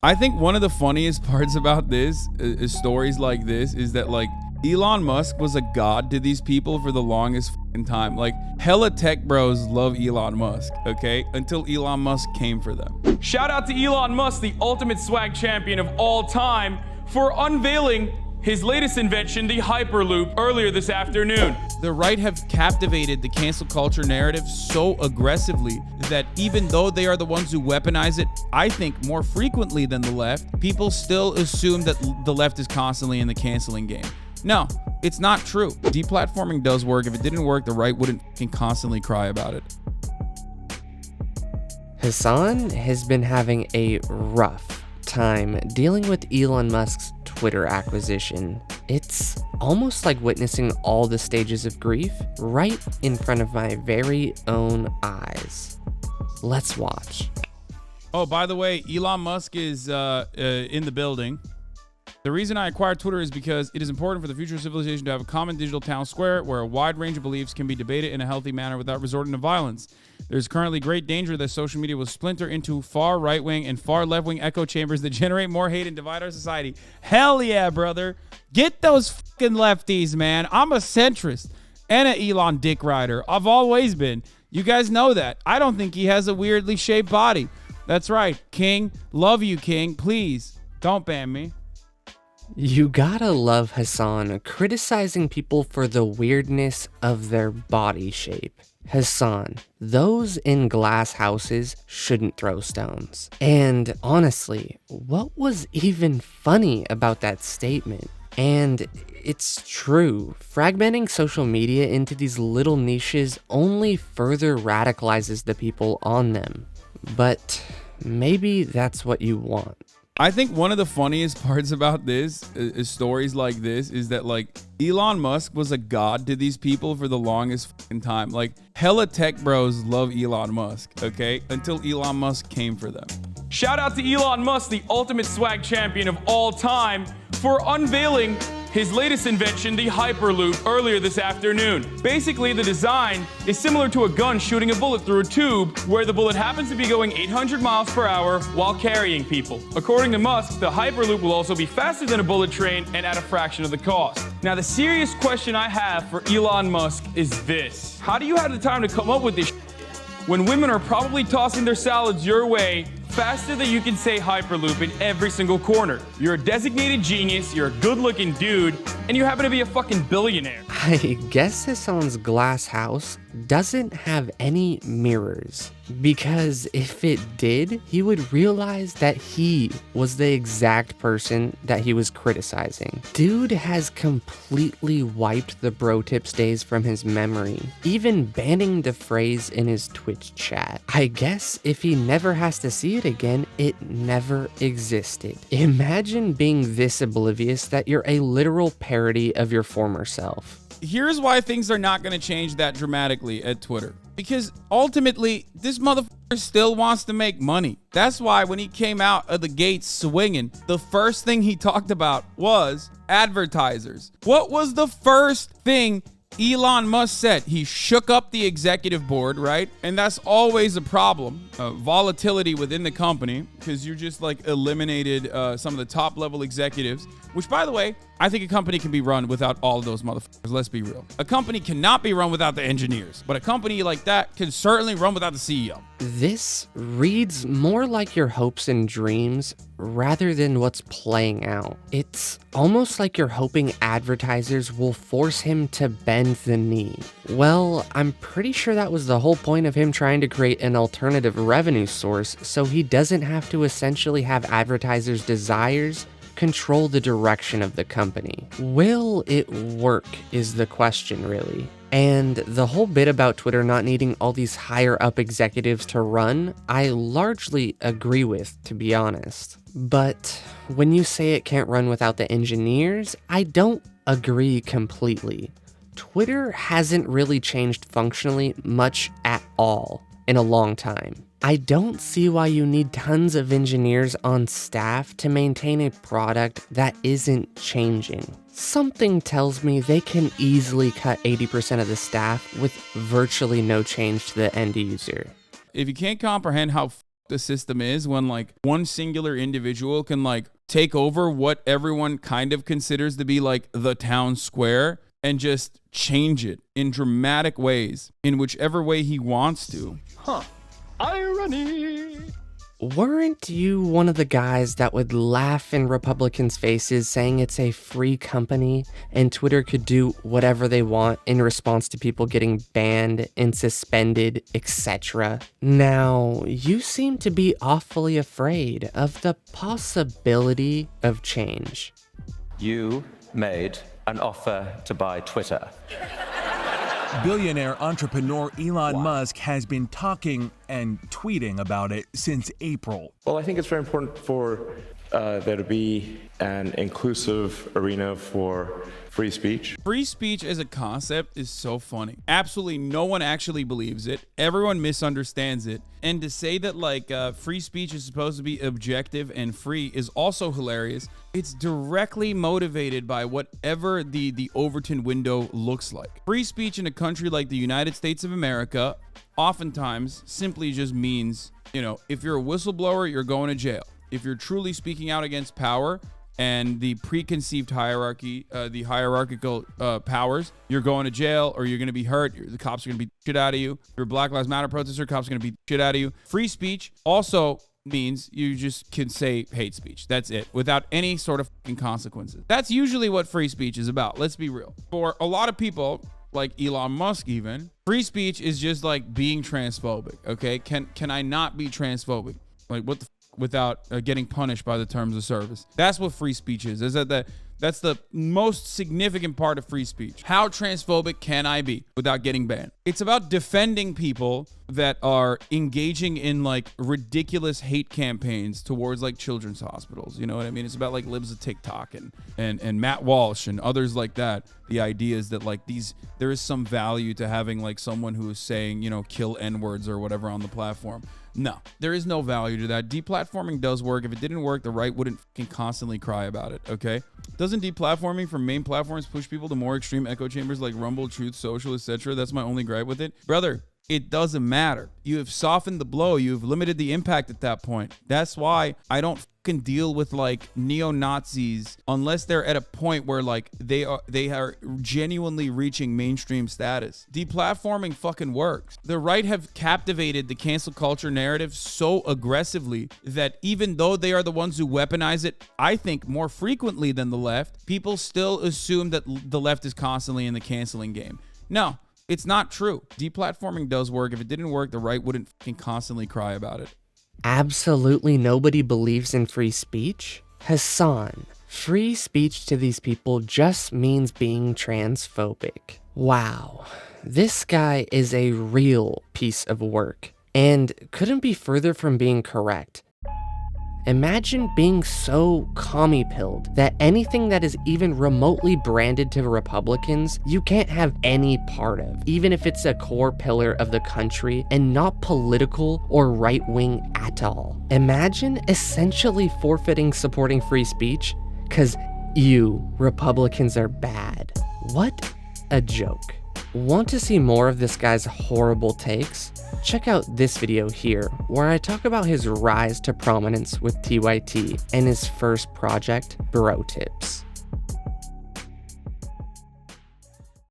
I think one of the funniest parts about this is stories like this is that like Elon Musk was a god to these people for the longest fucking time. Like hella tech bros love Elon Musk, okay? Until Elon Musk came for them. Shout out to Elon Musk, the ultimate swag champion of all time, for unveiling his latest invention, the Hyperloop, earlier this afternoon. The right have captivated the cancel culture narrative so aggressively that even though they are the ones who weaponize it, I think more frequently than the left, people still assume that the left is constantly in the canceling game. No, it's not true. Deplatforming does work. If it didn't work, the right wouldn't constantly cry about it. Hasan has been having a rough time dealing with Elon Musk's Twitter acquisition. It's almost like witnessing all the stages of grief right in front of my very own eyes. Let's watch. Oh, by the way, Elon Musk is in the building. The reason I acquired Twitter is because it is important for the future of civilization to have a common digital town square where a wide range of beliefs can be debated in a healthy manner without resorting to violence. There's currently great danger that social media will splinter into far right-wing and far left-wing echo chambers that generate more hate and divide our society. Hell yeah, brother. Get those fucking lefties, man. I'm a centrist and an Elon dick rider. I've always been. You guys know that. I don't think he has a weirdly shaped body. That's right, King. Love you, King. Please, don't ban me. You gotta love Hasan criticizing people for the weirdness of their body shape. Hasan, those in glass houses shouldn't throw stones. And honestly, what was even funny about that statement? And it's true, fragmenting social media into these little niches only further radicalizes the people on them. But maybe that's what you want. I think one of the funniest parts about this is stories like this is that like Elon Musk was a god to these people for the longest fucking time. Like hella tech bros love Elon Musk, okay? Until Elon Musk came for them. Shout out to Elon Musk, the ultimate swag champion of all time, for unveiling his latest invention, the Hyperloop, earlier this afternoon. Basically, the design is similar to a gun shooting a bullet through a tube, where the bullet happens to be going 800 miles per hour while carrying people. According to Musk, the Hyperloop will also be faster than a bullet train and at a fraction of the cost. Now, the serious question I have for Elon Musk is this. How do you have the time to come up with this when women are probably tossing their salads your way faster than you can say Hyperloop in every single corner? You're a designated genius, you're a good-looking dude, and you happen to be a fucking billionaire. I guess Hasan's glass house doesn't have any mirrors, because if it did, he would realize that he was the exact person that he was criticizing. Dude has completely wiped the bro tips days from his memory, even banning the phrase in his Twitch chat. I guess if he never has to see it again, it never existed. Imagine being this oblivious that you're a literal parody of your former self. Here's why things are not going to change that dramatically at Twitter. Because ultimately, this motherfucker still wants to make money. That's why when he came out of the gates swinging, the first thing he talked about was advertisers. What was the first thing Elon Musk said? He shook up the executive board, right? And that's always a problem. Volatility within the company, because you just like eliminated some of the top level executives, which by the way, I think a company can be run without all of those motherfuckers. Let's be real. A company cannot be run without the engineers, but a company like that can certainly run without the CEO. This reads more like your hopes and dreams rather than what's playing out. It's almost like you're hoping advertisers will force him to bend the knee. Well, I'm pretty sure that was the whole point of him trying to create an alternative revenue source, so he doesn't have to essentially have advertisers' desires control the direction of the company. Will it work is the question, really. And the whole bit about Twitter not needing all these higher up executives to run, I largely agree with, to be honest. But when you say it can't run without the engineers, I don't agree completely. Twitter hasn't really changed functionally much at all in a long time. I don't see why you need tons of engineers on staff to maintain a product that isn't changing. Something tells me they can easily cut 80% of the staff with virtually no change to the end user. If you can't comprehend how the system is when like one singular individual can like take over what everyone kind of considers to be like the town square and just change it in dramatic ways in whichever way he wants to. Huh. Irony. Weren't you one of the guys that would laugh in Republicans' faces saying it's a free company and Twitter could do whatever they want in response to people getting banned and suspended, etc.? Now, you seem to be awfully afraid of the possibility of change. You made an offer to buy Twitter. Billionaire entrepreneur Elon Musk has been talking and tweeting about it since April. Well, I think it's very important for there to be an inclusive arena for free speech. Free speech as a concept is so funny. Absolutely no one actually believes it. Everyone misunderstands it. And to say that like free speech is supposed to be objective and free is also hilarious. It's directly motivated by whatever the Overton window looks like. Free speech in a country like the United States of America oftentimes simply just means, you know, if you're a whistleblower, you're going to jail. If you're truly speaking out against power and the preconceived hierarchy, the hierarchical powers, you're going to jail or you're going to be hurt. The cops are going to beat shit out of you. If you're a Black Lives Matter protester, cops are going to beat shit out of you. Free speech also means you just can say hate speech. That's it, without any sort of fucking consequences. That's usually what free speech is about. Let's be real. For a lot of people, like Elon Musk even, free speech is just like being transphobic, okay? Can I not be transphobic? Like what the without getting punished by the terms of service. That's what free speech is. That's the most significant part of free speech. How transphobic can I be without getting banned? It's about defending people that are engaging in like ridiculous hate campaigns towards like children's hospitals. You know what I mean? It's about like libs of TikTok and Matt Walsh and others like that. The idea is that like there is some value to having like someone who is saying, you know, kill N-words or whatever on the platform. No, there is no value to that. Deplatforming does work. If it didn't work, the right wouldn't fucking constantly cry about it, okay? Doesn't deplatforming from main platforms push people to more extreme echo chambers like Rumble, Truth Social, etc.? That's my only gripe with it. Brother, it doesn't matter. You have softened the blow. You've limited the impact at that point. That's why I don't fucking deal with like neo-Nazis unless they're at a point where like they are genuinely reaching mainstream status. Deplatforming fucking works. The right have captivated the cancel culture narrative so aggressively that even though they are the ones who weaponize it, I think more frequently than the left, people still assume that the left is constantly in the canceling game. No. It's not true. Deplatforming does work. If it didn't work, the right wouldn't fucking constantly cry about it. Absolutely nobody believes in free speech? Hasan, free speech to these people just means being transphobic. Wow, this guy is a real piece of work and couldn't be further from being correct. Imagine being so commie-pilled that anything that is even remotely branded to Republicans, you can't have any part of, even if it's a core pillar of the country and not political or right-wing at all. Imagine essentially forfeiting supporting free speech because you, Republicans, are bad. What a joke. Want to see more of this guy's horrible takes? Check out this video here, where I talk about his rise to prominence with TYT and his first project, Bro Tips.